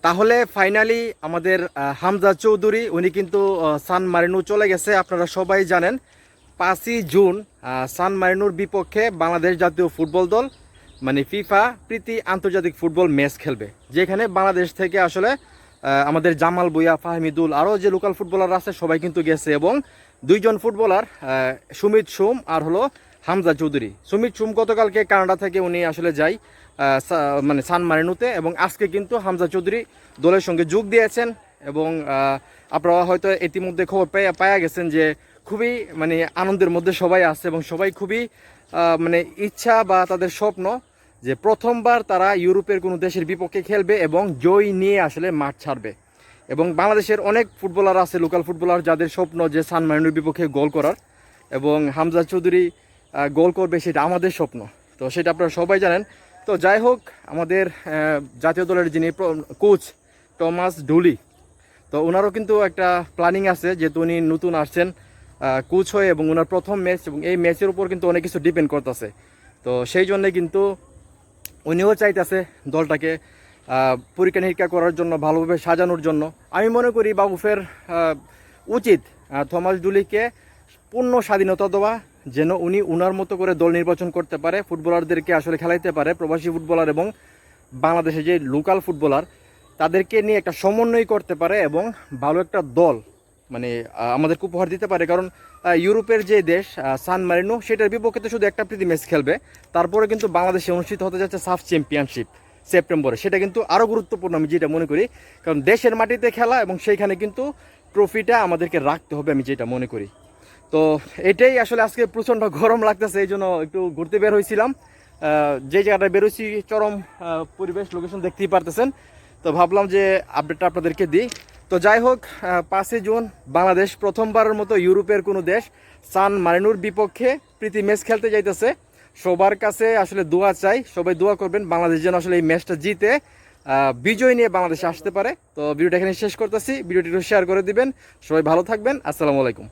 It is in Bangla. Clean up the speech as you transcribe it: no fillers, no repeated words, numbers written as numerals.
তাহলে ফাইনালি আমাদের হামজা চৌধুরী উনি কিন্তু সান মারিনো চলে গেছে। আপনারা সবাই জানেন 5ই জুন সান মারিনোর বিপক্ষে বাংলাদেশ জাতীয় ফুটবল দল মানে ফিফা প্রীতি আন্তর্জাতিক ফুটবল ম্যাচ খেলবে, যেখানে বাংলাদেশ থেকে আসলে আমাদের জামাল ভুঁইয়া, ফাহমিদুল, আরও যে লোকাল ফুটবলার আছে সবাই কিন্তু গেছে। এবং দুইজন ফুটবলার সুমিত সুম আর হলো হামজা চৌধুরী। সুমিত সুম গতকালকে কানাডা থেকে উনি আসলে যায় মানে সান মারিনোতে, এবং আজকে কিন্তু হামজা চৌধুরী দলের সঙ্গে যোগ দিয়েছেন। এবং আপনারা হয়তো ইতিমধ্যে খবর পাওয়া গেছেন যে খুবই মানে আনন্দের মধ্যে সবাই আছে এবং সবাই খুবই মানে ইচ্ছা বা তাদের স্বপ্ন যে প্রথমবার তারা ইউরোপের কোনো দেশের বিপক্ষে খেলবে এবং জয় নিয়ে আসলে মাঠ ছাড়বে। এবং বাংলাদেশের অনেক ফুটবলার আছে, লোকাল ফুটবলার, যাদের স্বপ্ন যে সান মারিনোর বিপক্ষে গোল করার, এবং হামজা চৌধুরী গোল করবে সেটা আমাদের স্বপ্ন। তো সেটা আপনারা সবাই জানেন। তো যাই হোক, আমাদের জাতীয় দলের যিনি কোচ টমাস ডুলি, তো ওনারও কিন্তু একটা প্ল্যানিং আছে, যেহেতু উনি নতুন আসছেন কোচ হয়ে, এবং ওনার প্রথম ম্যাচ, এবং এই ম্যাচের উপর কিন্তু অনেক কিছু ডিপেন্ড করতেছে। তো সেই জন্যে কিন্তু উনিও চাইতেছে দলটাকে পরীক্ষা নিরীক্ষা করার জন্য, ভালোভাবে সাজানোর জন্য। আমি মনে করি বাবুফের উচিত থমাস ডুলিকে পূর্ণ স্বাধীনতা দেওয়া, যেন উনি উনার মতো করে দল নির্বাচন করতে পারে, ফুটবলারদেরকে আসলে খেলাইতে পারে, প্রবাসী ফুটবলার এবং বাংলাদেশে যে লোকাল ফুটবলার তাদেরকে নিয়ে একটা সমন্বয় করতে পারে, এবং ভালো একটা দল মানে আমাদেরকে উপহার দিতে পারে। কারণ ইউরোপের যে দেশ সান মারিনো, সেটার বিপক্ষে তো শুধু একটা প্রীতি ম্যাচ খেলবে, তারপরে কিন্তু বাংলাদেশে অনুষ্ঠিত হতে যাচ্ছে সাফ চ্যাম্পিয়নশিপ সেপ্টেম্বরে। সেটা কিন্তু আরও গুরুত্বপূর্ণ আমি যেটা মনে করি, কারণ দেশের মাটিতে খেলা এবং সেইখানে কিন্তু ট্রফিটা আমাদেরকে রাখতে হবে, আমি যেটা মনে করি। তো এটাই আসলে আজকে প্রচণ্ড গরম লাগতেছে, এই জন্য একটু ঘুরতে বের হয়েছিলাম। যে জায়গাটা বেরোছি চরম পরিবেশ, লোকেশন দেখতেই পারতেছেন। তো ভাবলাম যে আপডেটটা আপনাদেরকে দিই। তো যাই হোক, 5ই জুন বাংলাদেশ প্রথমবারের মতো ইউরোপের কোনো দেশ সান মারিনোর বিপক্ষে প্রীতি ম্যাচ খেলতে যাইতেছে। সবার কাছে আসলে দোয়া চাই, সবাই দোয়া করবেন বাংলাদেশ যেন আসলে এই ম্যাচটা জিতে বিজয় নিয়ে বাংলাদেশে আসতে পারে। তো ভিডিওটা এখানে শেষ করতেছি, ভিডিওটি শেয়ার করে দিবেন। সবাই ভালো থাকবেন, আসসালামু আলাইকুম।